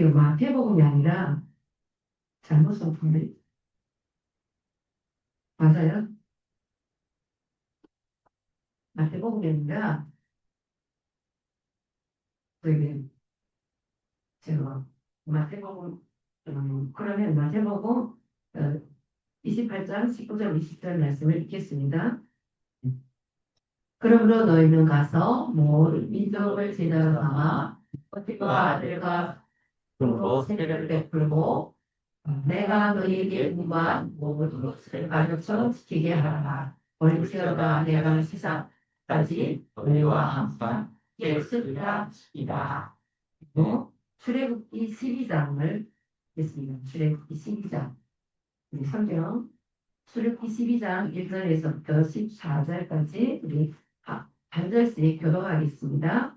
지금 마태복음이 아니라 잘못 썼군요. 맞아요? 마태복음이 아니라 저기 제가 마태복음 그러면 마태복음 28장 19절 20절 말씀을 읽겠습니다. 그러므로 너희는 가서 모든 민족을 제자로 삼아 아버지와 아들과 영으로 세례를 베풀고 내가 너희에게 무한 모든 것을 가르쳐 지키게 하라. 어린시어가 내가 세상까지 너희와 항상 예수리라 이다. 출애굽기 12장을 했습니다. 출애굽기 12장. 우리 성경 출애굽기 12장 1절에서부터 14절까지 우리 한 절씩 교독하겠습니다.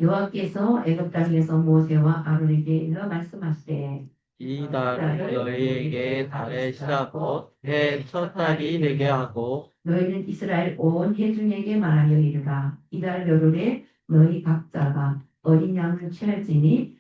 여호와께서 애굽 땅에서 모세와 아론에게 일러 말씀하시되 이 달을 너희에게 달의 시작 곧해 첫 달이 되게 하고 너희는 이스라엘 온 회중에게 말하여 이르라. 이달 열흘에 너희 각자가 어린 양을 취할지니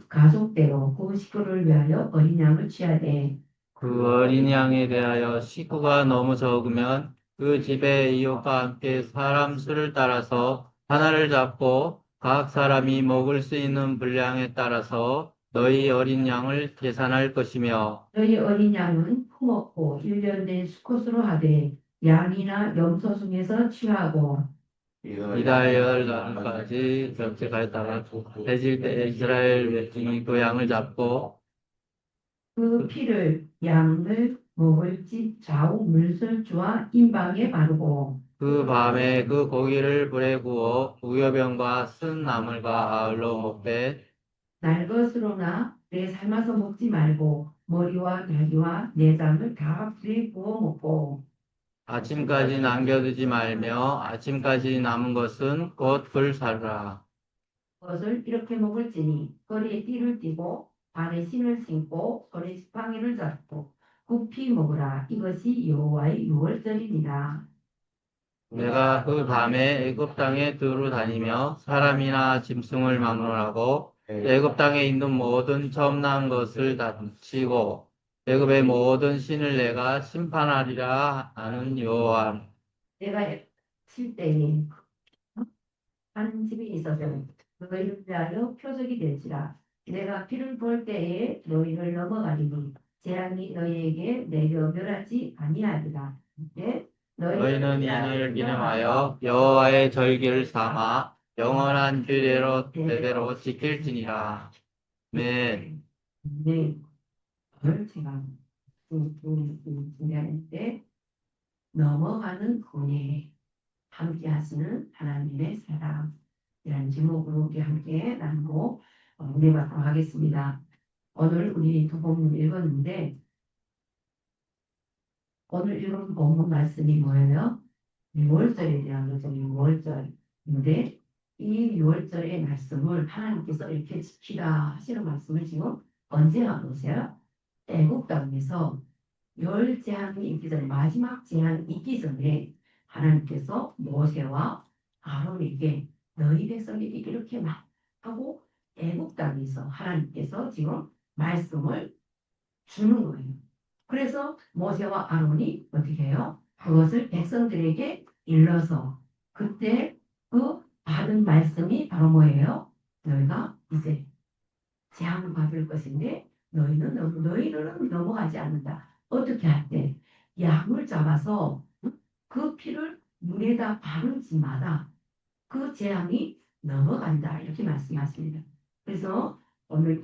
가족대로 그 식구를 위하여 어린 양을 취하되 그 어린 양에 대하여 식구가 너무 적으면 그 집의 이웃과 함께 사람 수를 따라서 하나를 잡고 각 사람이 먹을 수 있는 분량에 따라서 너희 어린 양을 계산할 것이며 너희 어린 양은 품었고 1년 된 수컷으로 하되 양이나 염소 중에서 취하고 이달 열날까지 격제하였다가 해질 때 이스라엘 백성이 그 양을 잡고 그 피를 양을 먹을 집 좌우 물설주와 임방에 바르고 그 밤에 그 고기를 불에 구워 무교병과 쓴 나물과 아울러 먹되 날 것으로나 내 삶아서 먹지 말고 머리와 다리와 내장을 다 불에 구워 먹고 아침까지 남겨두지 말며 아침까지 남은 것은 곧 불사르라. 그것을 이렇게 먹을지니 허리에 띠를 띠고 발에 신을 신고 손에 지팡이를 잡고 굽히 먹으라. 이것이 여호와의 유월절입니다. 내가 그 밤에 애굽 땅에 두루 다니며 사람이나 짐승을 막론하고 애굽 땅에 있는 모든 처음 난 것을 다치고 애굽의 모든 신을 내가 심판하리라 하는 여호와. 내가 칠 때에 한 집이 있어서 너희를 위하여 표적이 될지라. 내가 피를 볼 때에 너희를 넘어가리니 재앙이 너희에게 내려 멸하지 아니하리라. 네? 너희는 이날을 기념하여 여호와의 절기를 삼아 영원한 규례로 대대로 지킬지니라. 아멘. 네. 그걸 제가 준비할 때 넘어가는 은혜 함께 하시는 하나님의 사랑이라는 제목으로 우리 함께 나누고 은혜 받도록 하겠습니다. 오늘 우리 두 본문 읽었는데 오늘 읽은 본문 말씀이 뭐예요? 6월절에 대한 거죠. 6월절인데 이 6월절의 말씀을 하나님께서 이렇게 지키라 하시는 말씀을 지금 언제 하세요? 애국 땅에서 열 재앙이 있기 전에 마지막 재앙이 있기 전에 하나님께서 모세와 아론에게 너희 백성에게 이렇게 막 하고 애국 땅에서 하나님께서 지금 말씀을 주는 거예요. 그래서 모세와 아론이 어떻게 해요? 그것을 백성들에게 일러서 그때 그 받은 말씀이 바로 뭐예요? 너희가 이제 재앙을 받을 것인데 너희는 넘어가지 않는다. 어떻게 할 때? 약을 잡아서 그 피를 물에다 바른 집마다 그 재앙이 넘어간다. 이렇게 말씀하십니다. 그래서 오늘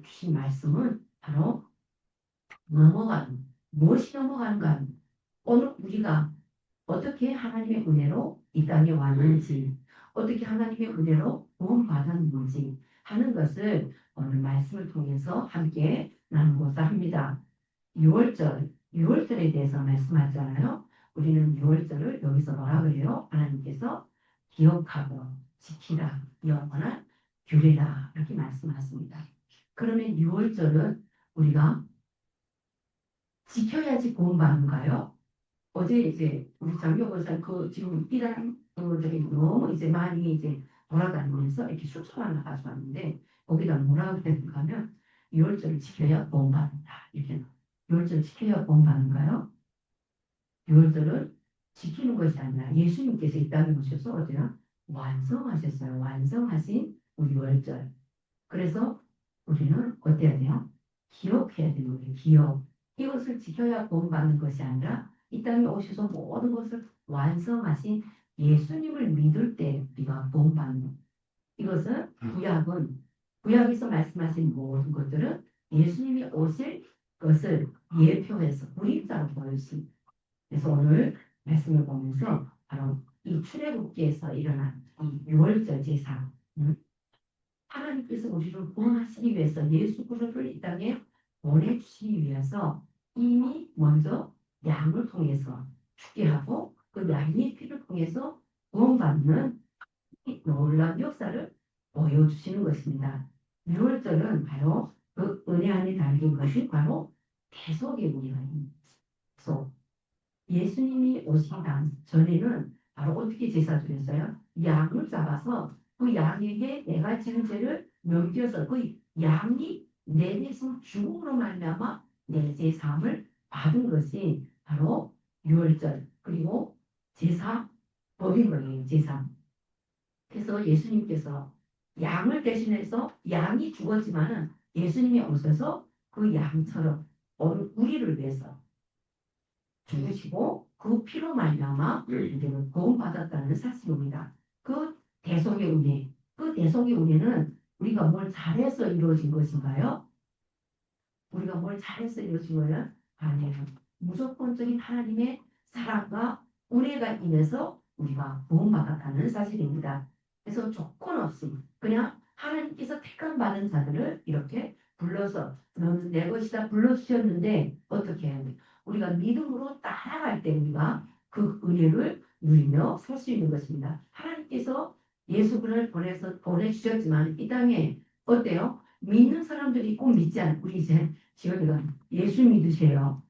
주신 말씀은 바로 무엇이 넘어가는가 하는 오늘 우리가 어떻게 하나님의 은혜로 이 땅에 왔는지 어떻게 하나님의 은혜로 구원받았는지 하는 것을 오늘 말씀을 통해서 함께 나누고자 합니다. 6월절에 대해서 말씀하잖아요. 우리는 6월절을 여기서 뭐라 그래요? 하나님께서 기억하고 지키라 영원한 규례라 이렇게 말씀하십니다. 그러면 6월절은 우리가 지켜야지 구원받는가요? 어제 이제 우리 장교본사 그 지금 이단 분들이 너무 이제 많이 이제 돌아다니면서 이렇게 수초만 가져왔는데 거기다 뭐라고 그랬는가 하면 유월절을 지켜야 구원받는다. 이렇게 유월절을 지켜야 구원받는가요? 유월절을 지키는 것이 아니라 예수님께서 이 땅에 오셔서 어때요? 완성하셨어요. 완성하신 우리 유월절. 그래서 우리는 어때야 돼요? 기억해야 되는 거예요. 기억. 이것을 지켜야 구원받는 것이 아니라 이 땅에 오셔서 모든 것을 완성하신 예수님을 믿을 때 우리가 구원받는 거예요. 이것은 구약에서 말씀하신 모든 것들은 예수님이 오실 것을 예표해서 그림자로 보여주십니다. 그래서 오늘 말씀을 보면서 바로 이 출애굽기에서 일어난 이 유월절 제사, 하나님께서 우리를 구원하시기 위해서 예수 그리스도를 이 땅에 보내주시기 위해서 이미 먼저 양을 통해서 죽게 하고 그 양의 피를 통해서 구원받는 이 놀라운 역사를 보여주시는 것입니다. 6월절은 바로 그 은혜 안에 담긴 것이 바로 대속의 운이에요. 그래서 예수님이 오시기 전에는 바로 어떻게 제사 드렸어요? 양을 잡아서 그 양에게 내가 지은 죄를 넘겨서 그 양이 내 대신 죽음으로 말미암아 내 죄 사함을 받은 것이 바로 유월절 그리고 제사 법인 거예요. 제사. 그래서 예수님께서 양을 대신해서 양이 죽었지만은 예수님이 오셔서 그 양처럼 우리를 위해서 죽으시고 그 피로 말미암아 우리는 구원받았다는 사실입니다. 그 대속의 은혜, 그 대속의 은혜는 우리가 뭘 잘해서 이루어진 것인가요? 우리가 뭘 잘해서 이루어진 거예요? 아니에요. 무조건적인 하나님의 사랑과 은혜가 인해서 우리가 구원받았다는 사실입니다. 그래서 조건 없이 그냥 하나님께서 택함 받은 자들을 이렇게 불러서 너는 내 것이다 불러주셨는데 어떻게 해야 돼? 우리가 믿음으로 따라갈 때 우리가 그 은혜를 누리며 살 수 있는 것입니다. 하나님께서 예수 그리스도를 보내주셨지만 이 땅에 어때요? 믿는 사람들이 있고 믿지 않고 우리 이제 지금이가 예수 믿으세요.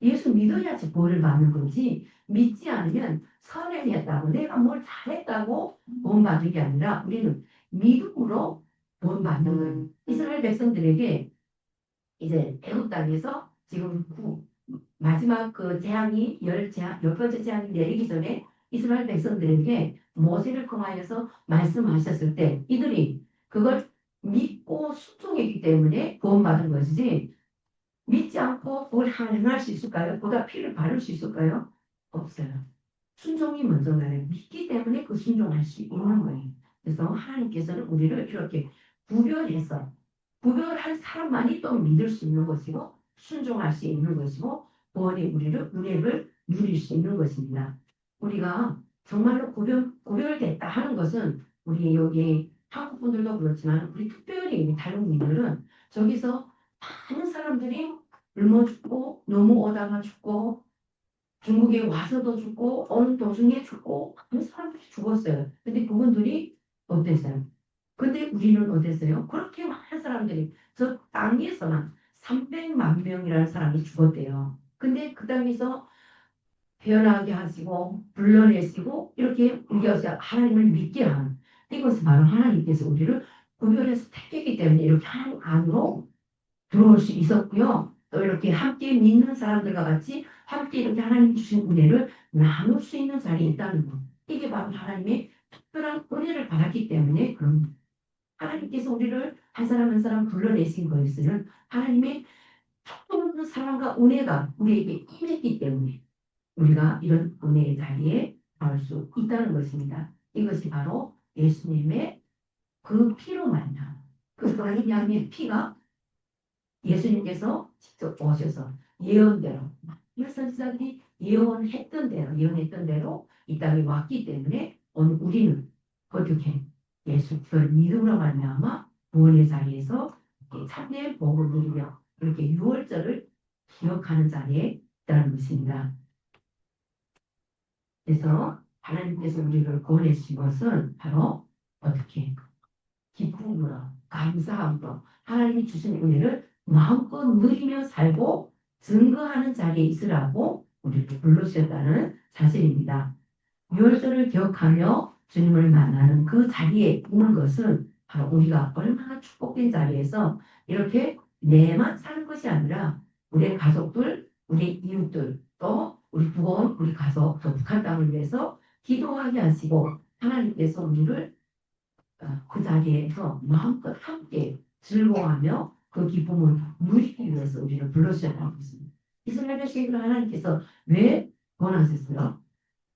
예수 믿어야지 구원을 받는 거지 믿지 않으면 선행했다고 내가 뭘 잘했다고 구원받는 게 아니라 우리는 믿음으로 구원받는 거예요. 이스라엘 백성들에게 이제 애굽 땅에서 지금 마지막 그 재앙이 열 번째 재앙이 내리기 전에 이스라엘 백성들에게 모세를 통하여서 말씀하셨을 때 이들이 그걸 믿고 순종했기 때문에 구원받은 것이지 믿지 않고 그걸 행할 수 있을까요? 그가 피를 바를 수 있을까요? 없어요. 순종이 먼저가요. 믿기 때문에 그 순종할 수 있는 거예요. 그래서 하나님께서는 우리를 이렇게 구별해서 구별한 사람만이 또 믿을 수 있는 것이고 순종할 수 있는 것이고 구원의 우리를 은혜를 누릴 수 있는 것입니다. 우리가 정말로 구별됐다 하는 것은 우리 여기 한국 분들도 그렇지만 우리 특별히 우리 다른 분들은 저기서 많은 사람들이 굶어 죽고 너무 오다가 죽고 중국에 와서도 죽고 어느 도중에 죽고 많은 사람들이 죽었어요. 근데 그분들이 어땠어요? 근데 우리는 어땠어요? 그렇게 많은 사람들이 저 땅에서만 300만 명이라는 사람이 죽었대요. 근데 그 땅에서 태어나게 하시고 불러내시고 이렇게 우리가 하나님을 믿게 하는 이것은 바로 하나님께서 우리를 구별해서 택했기 때문에 이렇게 하나님 안으로 들어올 수 있었고요. 또 이렇게 함께 믿는 사람들과 같이 함께 이렇게 하나님 주신 은혜를 나눌 수 있는 자리에 있다는 것. 이게 바로 하나님의 특별한 은혜를 받았기 때문에 그런 거예요. 하나님께서 우리를 한 사람 한 사람 불러내신 것은 하나님의 특별한 사랑과 은혜가 우리에게 임했기 때문에 우리가 이런 은혜의 자리에 나올 수 있다는 것입니다. 이것이 바로 예수님의 그 피로 만나 그 어린 양의 피가 예수님께서 직접 오셔서 예언대로 많은 선지자들이 예언했던 대로 이 땅에 왔기 때문에 오늘 우리는 어떻게 예수 그를 믿음으로 말미암아 구원의 자리에서 참된 복을 누리며 이렇게 유월절을 기억하는 자리에 있다는 것입니다. 그래서 하나님께서 우리를 구원해 주신 것은 바로 어떻게 기쁨으로 감사함으로 하나님이 주신 은혜를 마음껏 누리며 살고 증거하는 자리에 있으라고 우리를 불러주셨다는 사실입니다. 유월절을 기억하며 주님을 만나는 그 자리에 있는 것은 바로 우리가 얼마나 축복된 자리에서 이렇게 내만 사는 것이 아니라 우리 가족들, 우리 이웃들, 또 우리 부원, 우리 가족, 또 북한 땅을 위해서 기도하게 하시고 하나님께서 우리를 그 자리에서 마음껏 함께 즐거워하며 그 기쁨을 누리기 위해서 우리를 불러주셨다는 것입니다. 이스라엘 백성들을 하나님께서 왜 권하셨어요?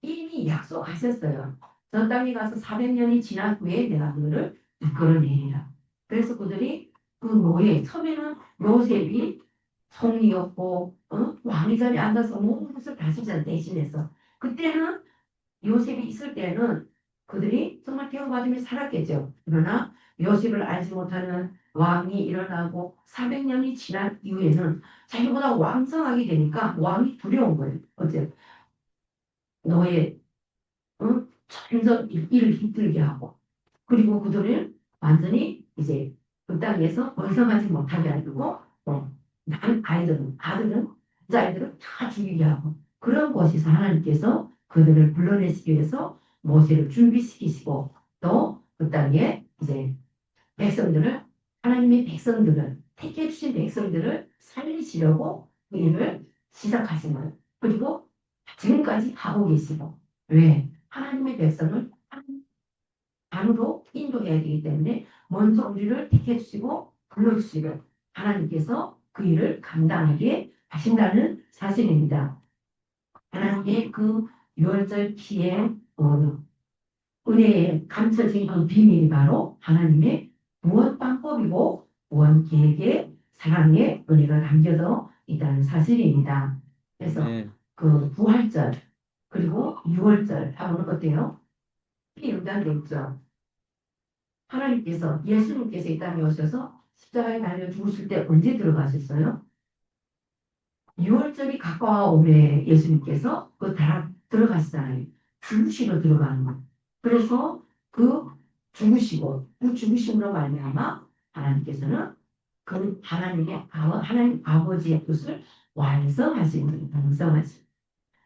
이미 약속하셨어요. 저 땅에 가서 400년이 지난 후에 내가 그들을 이끌어내리라. 그래서 그들이 그 노예, 처음에는 요셉이 총리였고 왕의 자리에 앉아서 모든 것을 다스리자 대신해서 그때는 요셉이 있을 때는 그들이 정말 대우받으며 살았겠죠. 그러나 요셉을 알지 못하는 왕이 일어나고 400년이 지난 이후에는 자기보다 왕성하게 되니까 왕이 두려운 거예요. 어째 너의 점점 일을 힘들게 하고 그리고 그들을 완전히 이제 그 땅에서 번성하지 못하게 하고 난 아들은 여자아이들은 다 죽이게 하고 그런 곳에서 하나님께서 그들을 불러내시기 위해서 모세를 준비시키시고 또 그 땅에 이제 백성들을 하나님의 백성들을 택해 주신 백성들을 살리시려고 그 일을 시작하신 거예요. 그리고 지금까지 하고 계시고 왜 하나님의 백성을 안으로 인도해야 되기 때문에 먼저 우리를 택해 주시고 불러주시고 하나님께서 그 일을 감당하게 하신다는 사실입니다. 하나님의 그 유월절 피해 은혜에 감춰진 그 비밀이 바로 하나님의 구원 방법이고 구원 계획의 사랑의 은혜가 담겨져 있다는 사실입니다. 그래서 네. 그 부활절 그리고 유월절 하고는 어때요? 연관되어 있죠. 하나님께서 예수님께서 이 땅에 오셔서 십자가에 달려 죽으실 때 언제 들어가셨어요? 6월절이 가까워오매 예수님께서 그 다 들어가시잖아요. 죽으시러 들어가는 거. 그래서 그 죽으시고 그 죽으심으로 말미암아 하나님께서는 그 하나님 아버지의 뜻을 완성하시는 완성하시.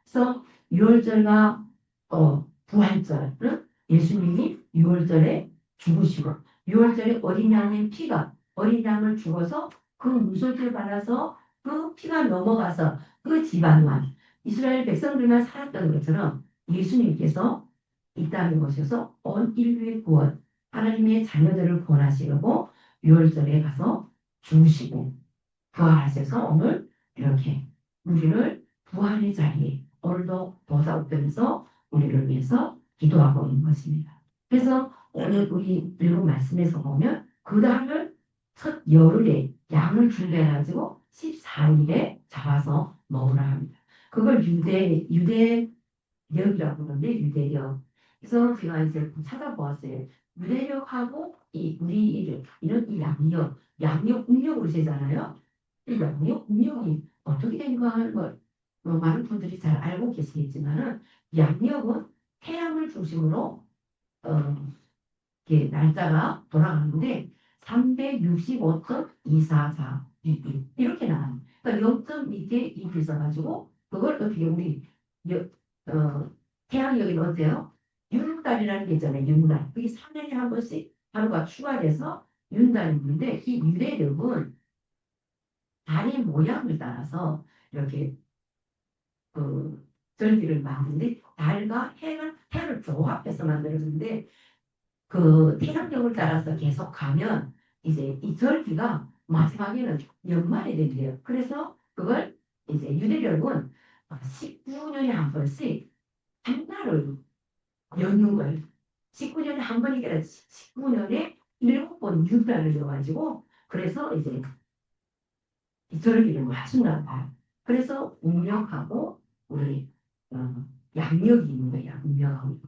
그래서 6월절과 부활절은 예수님이 6월절에 죽으시고 6월절에 어린 양의 피가 어린 양을 죽어서 그 무소를 받아서 그 피가 넘어가서 그 집안만 이스라엘 백성들만 살았던 것처럼 예수님께서 이 땅에 오셔서 온 인류의 구원 하나님의 자녀들을 구원하시려고 6월절에 가서 죽으시고 부활하셔서 오늘 이렇게 우리를 부활의 자리에 오늘도 보살펴면서 우리를 위해서 기도하고 있는 것입니다. 그래서 오늘 우리 읽은 말씀에서 보면 그 달을 첫 열흘에 양을 준비해가지고 14일에 잡아서 먹으라 합니다. 그걸 유대력이라고 하는데 유대력. 그래서 제가 이제 찾아보았어요. 유대력하고 이런 이 양력 음력으로 세잖아요. 이 양력 음력이 어떻게 된가 하는 걸 많은 분들이 잘 알고 계시겠지만은 양력은 태양을 중심으로 이렇게 날짜가 돌아가는데 365.244 이렇게 나와요. 그러니까 0점 밑에 2이 있어가지고 그걸 어떻게 우리 여- 태양력이 어때요? 윤달이라는 게 있잖아요. 윤달. 그게 3년에 한 번씩 하루가 추가돼서 윤달이 있는데 이 유래력은 달의 모양을 따라서 이렇게 절기를 만드는데 달과 해를 조합해서 만들어주는데 그 태양력을 따라서 계속 가면 이제 이 절기가 마지막에는 연말이 된대요. 그래서 그걸 이제 유대력은 19년에 한 번씩 한 달을 여는 걸 19년에 한 번이니까 19년에 7번 윤달을 넣어가지고 그래서 이제 이 절기를 맞춘다 봐요. 그래서 음력하고 우리 양력이 있는 거야. 음력하고.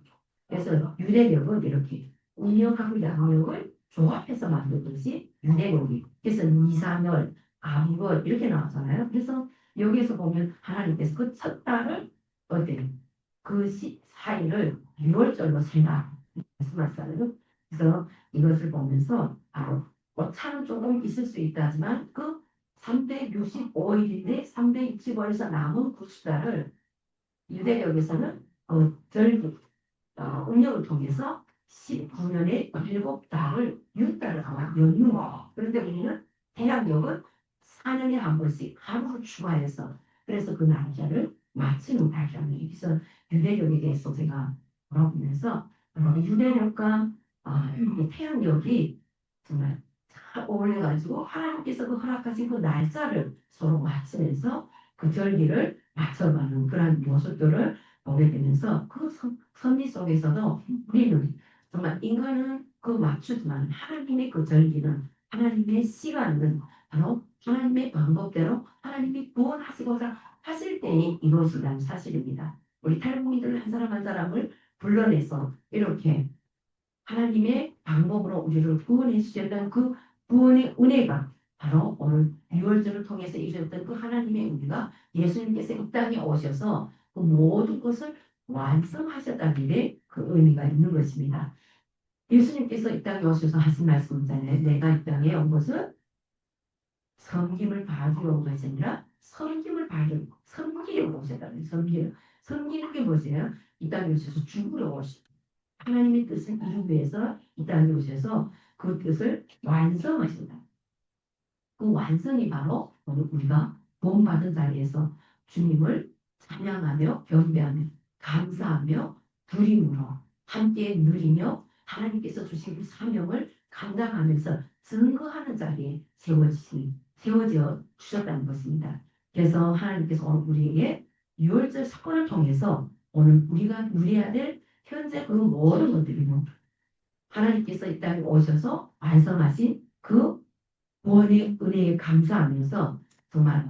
그래서 유대력은 이렇게 음력하고 양력을 조합해서 만든 것이 유대력이. 그래서 이삼월, 아비월 이렇게 나왔잖아요. 그래서 여기에서 보면 하나님께서 그 첫 달을 어때? 그 14일을 6월절로 세라 말씀하셨잖아요. 그래서 이것을 보면서 차는 조금 있을 수 있다지만 그 365일인데 365일에서 남은 그 수다를 유대력에서는 음력을 통해서 19년에 7달을 6달을 연휴. 그런데 우리는 대학력은 4년에 한 번씩 하루를 추가해서 그래서 그 날짜를 맞추는 달이랍니다. 그래서 유대력에 대해서 제가 물어보면서 유대력과 이 태양력이 정말 잘 어울려가지고 하나님께서 그 허락하신 그 날짜를 서로 맞추면서 그 절기를 맞춰가는 그런 모습들을 보게 되면서 그 섭리 속에서도 우리는 정말 인간은 그 맞추지만 하나님의 그 절기는 하나님의 시간은 바로 하나님의 방법대로 하나님이 구원하시고자 하실 때에 이루어진다는 사실입니다. 우리 탈북민들 한 사람 한 사람을 불러내서 이렇게 하나님의 방법으로 우리를 구원해 주셨던 그 구원의 은혜가 바로 오늘 유월절을 통해서 이루어졌던 그 하나님의 은혜가 예수님께서 이 땅에 오셔서 그 모든 것을 완성하셨다는 게 그 의미가 있는 것입니다. 예수님께서 이 땅에 오셔서 하신 말씀이잖아요. 내가 이 땅에 온 것은 섬김을 받으러 온 것이 아니라 섬기려고 오셨다는 거예요. 섬기는 게 뭐예요? 이 땅에 오셔서 죽으러 오셨다. 하나님의 뜻을 이루기 위해서 이 땅에 오셔서 그 뜻을 완성하신다. 그 완성이 바로 오늘 우리가 본받은 자리에서 주님을 찬양하며 경배하며 감사하며 두림으로 함께 누리며 하나님께서 주신 그 사명을 감당하면서 증거하는 자리에 세워져 주셨다는 것입니다. 그래서 하나님께서 오늘 우리에게 유월절 사건을 통해서 오늘 우리가 누려야 될 현재 그 모든 것들이요. 하나님께서 이 땅에 오셔서 완성하신 그 구원의 은혜에 감사하면서 정말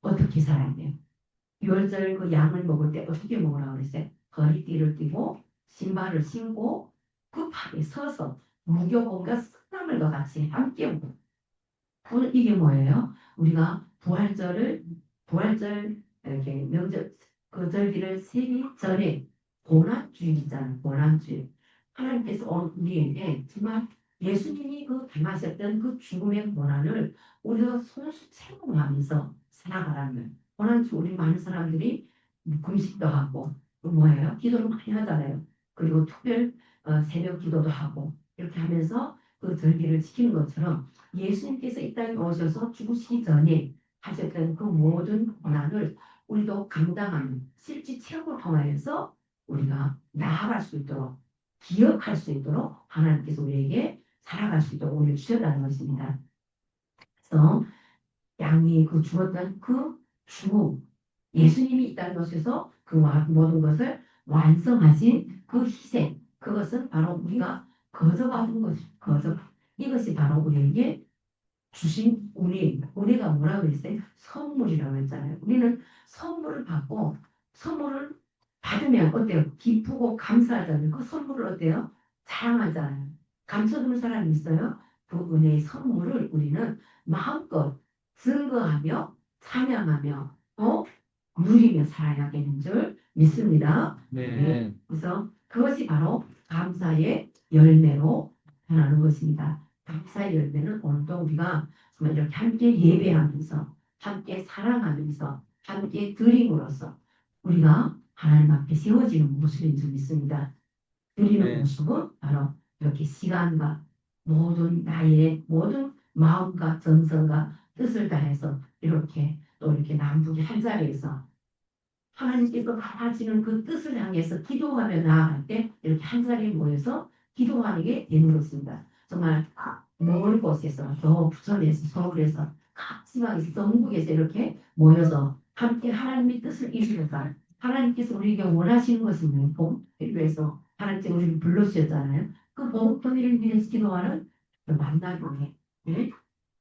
어떻게 살아야 돼요? 유월절 그 양을 먹을 때 어떻게 먹으라고 그랬어요? 허리띠를 띠고 신발을 신고 급하게 서서 무교공과 승나물과 같이 함께 먹고 오늘 이게 뭐예요? 우리가 부활절 이렇게 명절 그 절기를 세기 전에 고난주일 있잖아요. 고난주일. 하나님께서 오늘 우리에게 정말 예수님이 그 당하셨던 그 죽음의 고난을 우리가 손수 체험하면서 살아가라는 거예요. 고난주 우리 많은 사람들이 금식도 하고 또 뭐예요? 기도를 많이 하잖아요. 그리고 특별 새벽 기도도 하고 이렇게 하면서 그 절기를 지키는 것처럼 예수님께서 이 땅에 오셔서 죽으시기 전에 하셨던 그 모든 고난을 우리도 감당하는 실제 체험을 통하여서 우리가 나아갈 수 있도록 기억할 수 있도록 하나님께서 우리에게 살아갈 수 있도록 우리를 주셨다는 것입니다. 그래서 양이 그 죽었던 그 죽음 예수님이 이 땅에 오셔서 그 모든 것을 완성하신 그 희생 그것은 바로 우리가 거저받은 것이 이것이 바로 우리에게 주신 우리가 뭐라고 했어요? 선물이라고 했잖아요. 우리는 선물을 받고 선물을 받으면 어때요? 기쁘고 감사하잖아요. 그 선물을 어때요? 자랑하잖아요. 감춰두는 사람이 있어요. 그 은혜의 선물을 우리는 마음껏 증거하며 찬양하며 누리며 살아야겠는 줄 믿습니다. 네. 그래서 그것이 바로 감사의 열매로 변하는 것입니다. 감사의 열매는 오늘도 우리가 정말 이렇게 함께 예배하면서 함께 사랑하면서 함께 드림으로써 우리가 하나님 앞에 세워지는 모습인 줄 믿습니다. 드리는 네. 모습은 바로 이렇게 시간과 모든 나의 모든 마음과 정성과 뜻을 다해서 이렇게 또 이렇게 남북이 한 자리에서 하나님께서 하시는 그 뜻을 향해서 기도하며 나아갈 때 이렇게 한 자리에 모여서 기도하는 게 되는 것입니다. 정말 먼 곳에서 저 부천에서 서울에서 각 지방에서 전국에서 이렇게 모여서 함께 하나님의 뜻을 이루려다 하나님께서 우리에게 원하시는 것은 복음을 위해서 하나님께서 우리를 불러주셨잖아요. 그 복음을 위해서 기도하는 그 만나교회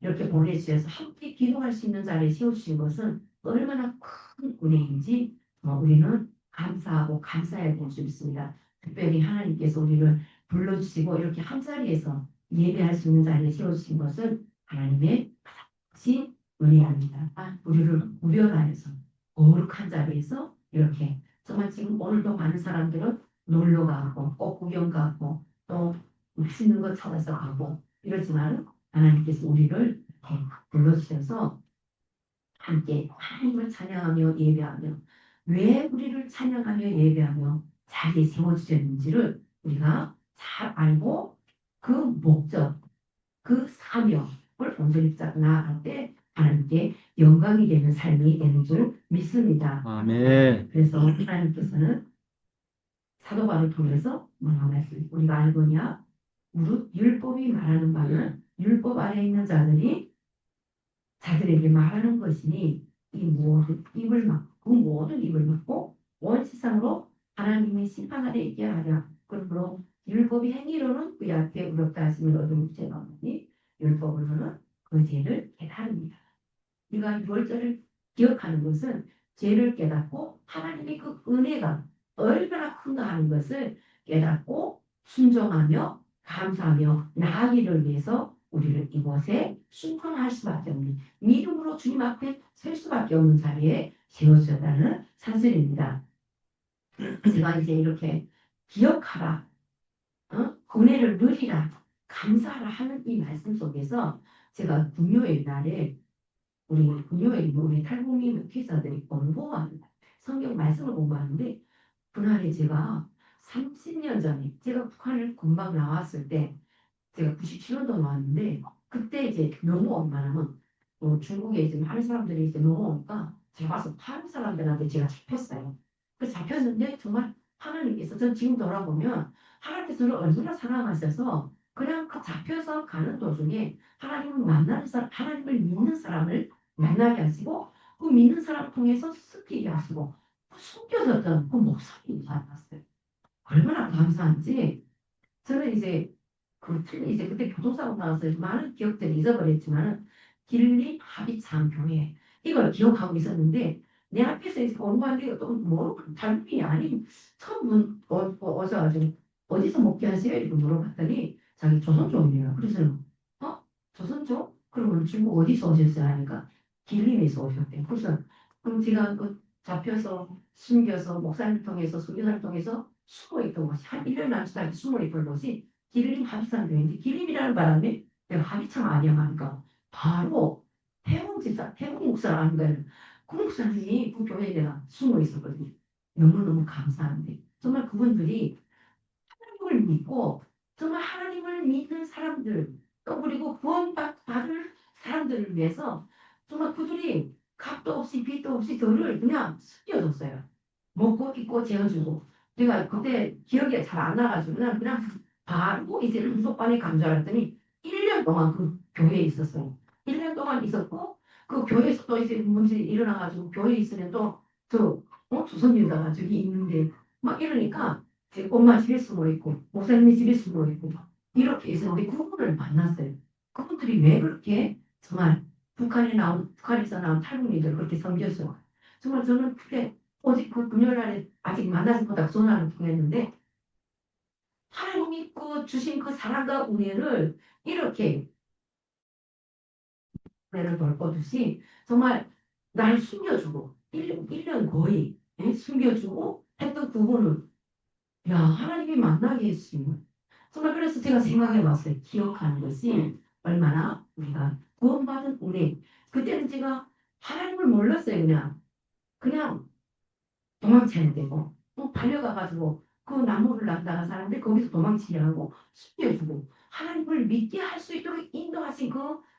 이렇게 보내주셔서 함께 기도할 수 있는 자리에 세워주신 것은 얼마나 큰 은혜인지 우리는 감사하고 감사해야 될 수 있습니다. 특별히 하나님께서 우리를 불러주시고 이렇게 한 자리에서 예배할 수 있는 자리에 세워주신 것은 하나님의 신 은혜입니다. 우리를 구별하여서 거룩한 자리에서 이렇게 정말 지금 오늘도 많은 사람들은 놀러 가고 꽃 구경 가고 또 맛있는 거 찾아서 가고 이러지만 하나님께서 우리를 이렇게 불러주셔서 함께 하나님을 찬양하며 예배하며 왜 우리를 찬양하며 예배하며 자리에 세워주셨는지를 우리가 잘 알고 그 목적, 그 사명을 온전히 붙잡고 나아갈 때 하나님께 영광이 되는 삶이 되는 줄 믿습니다. 아멘. 그래서 하나님께서는 사도 바울을 통해서 뭐라고 했어요? 우리가 알거냐? 무릇 율법이 말하는 바는 율법 아래 있는 자들에게 말하는 것이니 이 모든 입을 막고 그 모든 입을 막고 원시상으로 하나님의 심판 아래 있게 하랴. 그러므로 율법이 행위로는 그 앞에 의롭다 하시면 얻은 죄가 없으니 율법으로는 그 죄를 깨달습니다. 우리가 유월절을 기억하는 것은 죄를 깨닫고 하나님의 그 은혜가 얼마나 큰가 하는 것을 깨닫고 순종하며 감사하며 나아가기를 위해서 우리를 이곳에 순종할 수밖에 없는 믿음으로 주님 앞에 설 수밖에 없는 자리에 세워졌다는 사실입니다. 제가 이제 이렇게 기억하라, 은혜를 누리라, 감사하라 하는 이 말씀 속에서 제가 금요일 날에 우리 탈북민 목회자들이 공부하는 성경 말씀을 공부하는데 그날에 제가 30년 전에 제가 북한을 금방 나왔을 때 제가 97년도 나왔는데 그때 이제 넘어오면 중국에 이제 많은 사람들이 이제 넘어오니까 제가 와서 다른 사람들한테 제가 잡혔어요. 그 잡혔는데 정말 하나님께서 전 지금 돌아보면 하나님께서 저를 얼마나 사랑하셔서 그냥 그 잡혀서 가는 도중에 하나님을 만나는 사람, 하나님을 믿는 사람을 만나게 하시고 그 믿는 사람 통해서 쓰게 하시고 그 숨겨졌던 그 목소리를 만났어요. 얼마나 감사한지 저는 이제 그때 교통사고 나서 많은 기억들을 잊어버렸지만 길리 합의참 교회 이걸 기억하고 있었는데 내 앞에서 이제 공부하는데 또 모르고 달이 아닌 처음 오셔가지고 어디서 목회하세요? 이렇게 물어봤더니 자기 조선족이에요. 그래서 조선족? 그러면 중국 어디서 오셨어요? 하니까 길림에서 오셨대요. 그래서 그럼 제가 그 잡혀서 숨겨서 목사님 통해서 선교사를 통해서 숨어있던 곳이 한 1년 남짓 숨어있던 곳이 길림 합의산 교회인데 길림이라는 바람에 내가 합의참 아니야 하니까 바로 태국 목사를 아는 거예요. 그 목사님이 그 교회에 내가 숨어 있었거든요. 너무너무 감사한데 정말 그분들이 하나님을 믿고 정말 하나님을 믿는 사람들 또 그리고 구원받을 사람들을 위해서 정말 그들이 값도 없이 빚도 없이 저를 그냥 숨겨줬어요. 먹고 입고 재워주고 내가 그때 기억이 잘 안 나가지고 그냥 바로 이제 음속반에 간 줄 알았더니 1년 동안 그 교회에 있었어요. 1년 동안 있었고 그 교회에서 또 이제 문제 일어나가지고 교회에 있으면 또저 조선유다가 저기 있는데 막 이러니까 제 엄마 집에 숨어 있고 목사님이 집에 숨어 있고 막 이렇게 있었는데 그분을 만났어요. 그분들이 왜 그렇게 정말 북한에서 나온 탈북민들을 그렇게 섬겼어요. 정말 저는 그때 오직 그 금요일 날에 아직 만나지 못하고 전화를 통했는데 하나님이 그 주신 그 사랑과 은혜를 이렇게 은혜를 벌거듯이 정말 날 숨겨주고 1년 거의 숨겨주고 했던 그분을 하나님이 만나게 했으면 정말 그래서 제가 생각해 봤어요. 기억하는 것이 얼마나 우리가 구원받은 은혜. 그때는 제가 하나님을 몰랐어요. 그냥 도망쳐야 되고 또 달려가가지고 그 나무를 난다가 사는데 거기서 도망치려고 숨겨주고 하나님을 믿게 할 수 있도록 인도하신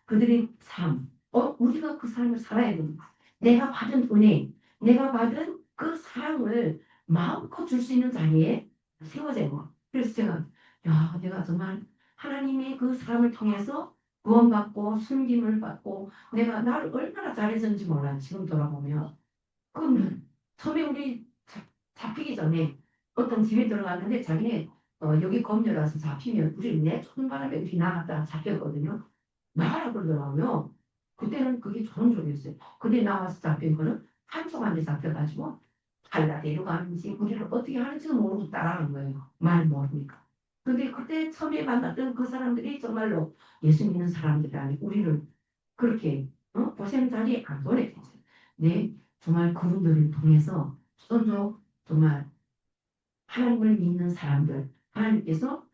그들의 삶. 우리가 그 삶을 살아야 됩니다. 내가 받은 은혜, 내가 받은 그 사랑을 마음껏 줄 수 있는 자리에 세워져야 돼요. 그래서 내가 정말 하나님의 그 사람을 통해서 구원받고 숨김을 받고 내가 나를 얼마나 잘해줬는지 몰라 지금 돌아보면 그 처음에 우리 잡히기 전에 어떤 집에 들어갔는데 자기네 여기 검열와서 잡히면 우리를 내쫓는 바람에 우리 나갔다가 잡혔거든요. 나가라 그러더라고요. 그때는 그게 좋은 소리였어요. 근데 나와서 잡힌 거는 한쪽 안에 잡혀가지고 갈라 데려가는지 우리를 어떻게 하는지도 모르고 따라간 거예요. 말 모르니까. 근데 그때 처음에 만났던 그 사람들이 정말로 예수 믿는 사람들이 아니고 우리를 그렇게 고생 자리에 안 보내겠어요. 네, 정말 그분들을 통해서 son도 정말 하나님을 믿는 사람들 하나님께서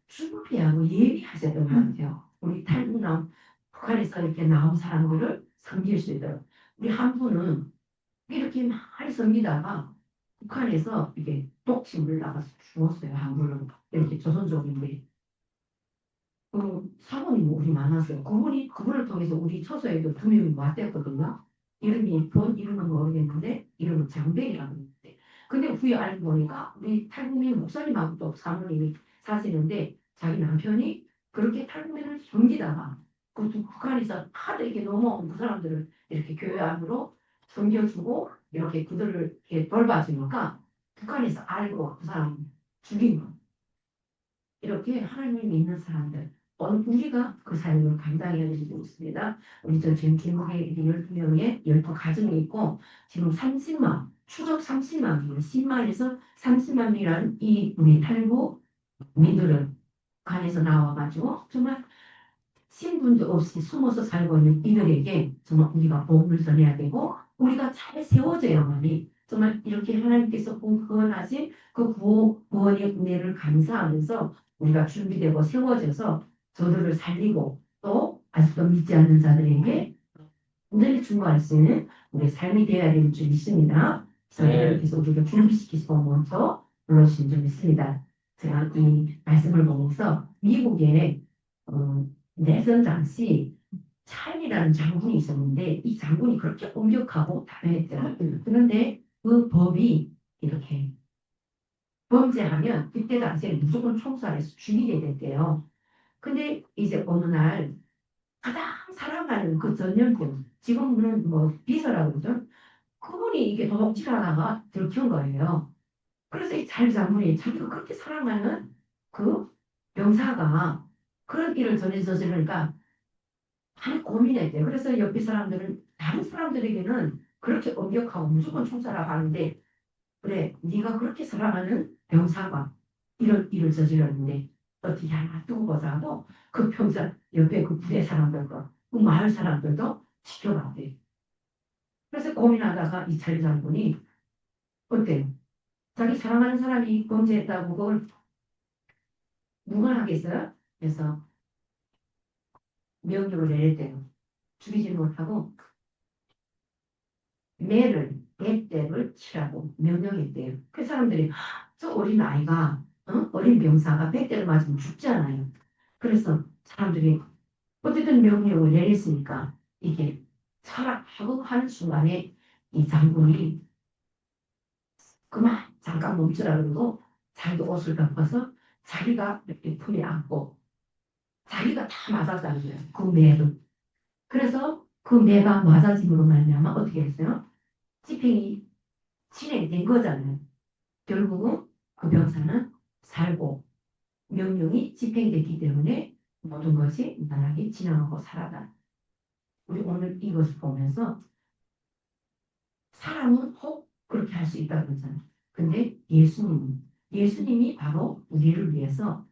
준비하고 예비하셨던 것 같아요. 우리 탈북 나온 북한에서 이렇게 나온 사람들을 섬길 수 있도록 우리 한 분은 이렇게 많이 섬기다가 북한에서 이게 독침을 나가서 죽었어요. 한국으로. 이렇게 조선족인데 그 사모님이 우리 만났어요. 그분을 통해서 우리 처소에도 두 명이 왔댔거든요. 이름이 본 이름은 모르겠는데 이름은 장백이라고 했는데 근데 후에 알고 보니까 우리 탈북민 목사님하고 또 사모님이 사시는데 자기 남편이 그렇게 탈북민을 섬기다가 북한에서 하도 이렇게 넘어온 그 사람들을 이렇게 교회 안으로 섬겨주고 이렇게 그들을 이렇게 돌봐주니까 북한에서 알고 그 사람 죽인 거. 이렇게 하나님을 믿는 사람들, 우리가 그 삶을 감당해야 되고 있습니다. 우리 저 지금 제목에 12명의 12가정이 있고, 지금 30만, 추적 30만 명, 10만에서 30만 명이라는 이 우리 탈북 민들을 간에서 나와가지고, 정말 신분도 없이 숨어서 살고 있는 이들에게 정말 우리가 복음을 전해야 되고 우리가 잘 세워져야만이 정말 이렇게 하나님께서 구원하신 그 구원의 은혜를 감사하면서 우리가 준비되고 세워져서 저들을 살리고 또 아직도 믿지 않는 자들에게 온전히 중보할 수 있는 우리의 삶이 되어야 될 줄 믿습니다. 그래서 하나님께서 우리를 준비시키시고 먼저 불러주신 줄 믿습니다. 제가 이 말씀을 보면서 미국에 내전 당시 찰리라는 장군이 있었는데 이 장군이 그렇게 엄격하고 담대했죠. 그런데 그 법이 이렇게 범죄하면 그때 당시에 무조건 총살해서 죽이게 됐대요. 근데 이제 어느 날 가장 사랑하는 그 전염병, 지금은 뭐 비서라고 그러죠. 그분이 이게 도둑질하다가 들킨 거예요. 그래서 이 찰장군이 자기가 그렇게 사랑하는 그 병사가 그런 일을 전해 저지르니까 많이 고민했대요. 그래서 옆에 사람들은 다른 사람들에게는 그렇게 엄격하고 무조건 총살하고 하는데 그래 네가 그렇게 사랑하는 병사가 이런 일을 저질렀는데 어떻게 하나 두고 보자 하고 그 병사 옆에 그 부대 사람들과 그 마을 사람들도 지켜봤대. 그래서 고민하다가 이찰리 장군이 어때요? 자기 사랑하는 사람이 범죄했다고 그걸 누가 하겠어요? 그래서 명령을 내렸대요. 죽이지 못하고 매를 100대를 치라고 명령했대요. 그 사람들이 저 어린 아이가 어린 병사가 100대를 맞으면 죽잖아요. 그래서 사람들이 어쨌든 명령을 내렸으니까 이게 철학하고 하는 순간에 이 장군이 그만 잠깐 멈추라 그러고 자기 옷을 덮어서 자기가 이렇게 품에 안고 자기가 다 맞았다는 거예요. 그 매를. 그래서 그 매가 맞아짐으로 말미암아 어떻게 했어요? 집행이 진행된 거잖아요. 결국은 그 병사는 살고 명령이 집행됐기 때문에 모든 것이 무난하게 진행하고 살아다. 우리 오늘 이것을 보면서 사람은 혹 그렇게 할 수 있다고 그러잖아요. 근데 예수님이 바로 우리를 위해서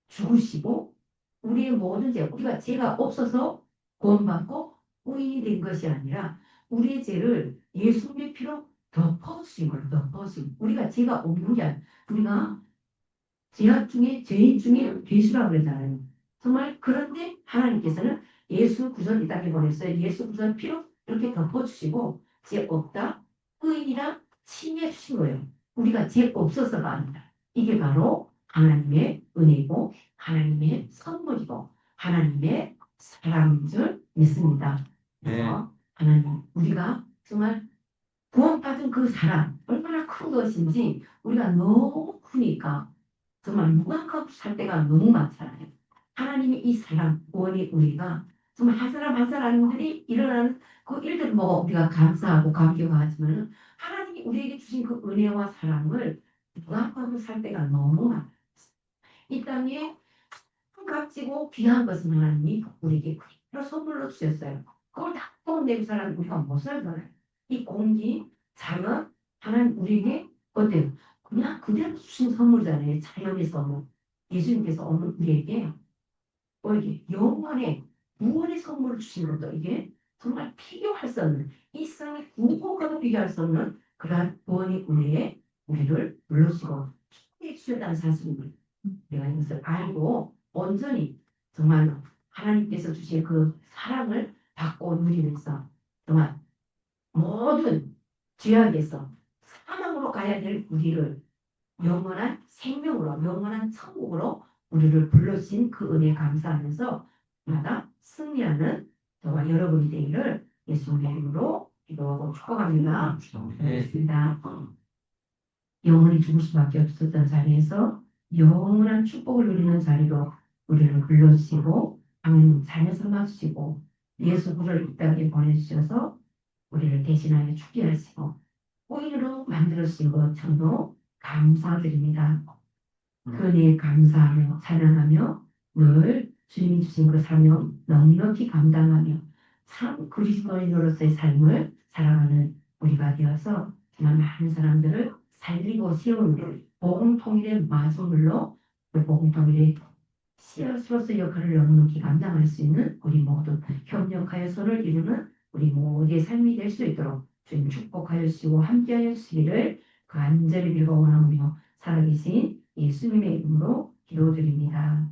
죽으시고 우리의 모든 죄, 우리가 죄가 없어서 구원받고 의인이 된 것이 아니라 우리의 죄를 예수님의 피로 덮어주신 걸 덮어주신 우리가 죄가 없는 게 아니라 우리가 죄악 중에 죄인 중에 죄수라고 그러잖아요. 정말 그런데 하나님께서는 예수 구전 이 땅에 보냈어요. 예수 구전 피로 이렇게 덮어주시고 죄 없다 의인이라 칭해 주신 거예요. 우리가 죄 없어서가 아니라 이게 바로 하나님의 은혜고 하나님의 선물이고 하나님의 사랑인 줄 믿습니다. 그래서 하나님 우리가 정말 구원받은 그 사랑 얼마나 큰 것인지 우리가 너무 크니까 정말 무감하고 살 때가 너무 많잖아요. 하나님의 이 사랑, 구원이 우리가 정말 한 사람 한 사람들이 일어나는 그 일들을 보고 우리가 감사하고 감격하지만 하나님이 우리에게 주신 그 은혜와 사랑을 무감하고 살 때가 너무 많아요. 이 땅에 값지고 귀한 것은 하나님이 우리에게 그대로 선물로 주셨어요. 그걸 다 돈 사람은 우리가 못 살잖아요. 이 공기, 자연, 하나님 우리에게 어때요? 그냥 그대로 주신 선물이잖아요. 자연의 선물. 예수님께서 오늘 우리에게 이게 영원의 구원의 선물을 주신 것도 이게 정말 비교할 수 없는 이 세상의 구원과도 비교할 수 없는 그러한 구원의 은혜에 우리를 불러주시고 축복해 주셨다는 사실입니다. 내가 이것을 알고 온전히 정말 하나님께서 주신 그 사랑을 받고 누리면서 정말 모든 죄악에서 사망으로 가야 될 우리를 영원한 생명으로, 영원한 천국으로 우리를 불러주신 그 은혜에 감사하면서 마다 승리하는 저와 여러분이 되기를 예수님의 이름으로 기도하고 축복합니다. 그렇습니다. 영원히 죽을 수밖에 없었던 자리에서 영원한 축복을 누리는 자리로 우리를 불러주시고 하나님 자녀 삼아주시고 예수 그를 이 땅에 보내주셔서 우리를 대신하여 죽게 하시고 오히려 만들어주신 것 참으로 감사드립니다. 그 은혜에 감사하며 찬양하며 늘 주님이 주신 그 사명 넉넉히 감당하며 참 그리스도인으로서의 삶을 살아가는 우리가 되어서 정말 많은 사람들을 살리고 세우는 복음통일의 마중물로 그 복음통일의 씨앗으로서 역할을 넉넉히 감당할 수 있는 우리 모두 협력하여 손을 이루는 우리 모두의 삶이 될 수 있도록 주님 축복하여 주시고 함께하여 주시기를 간절히 빌고 원하며 살아계신 예수님의 이름으로 기도드립니다.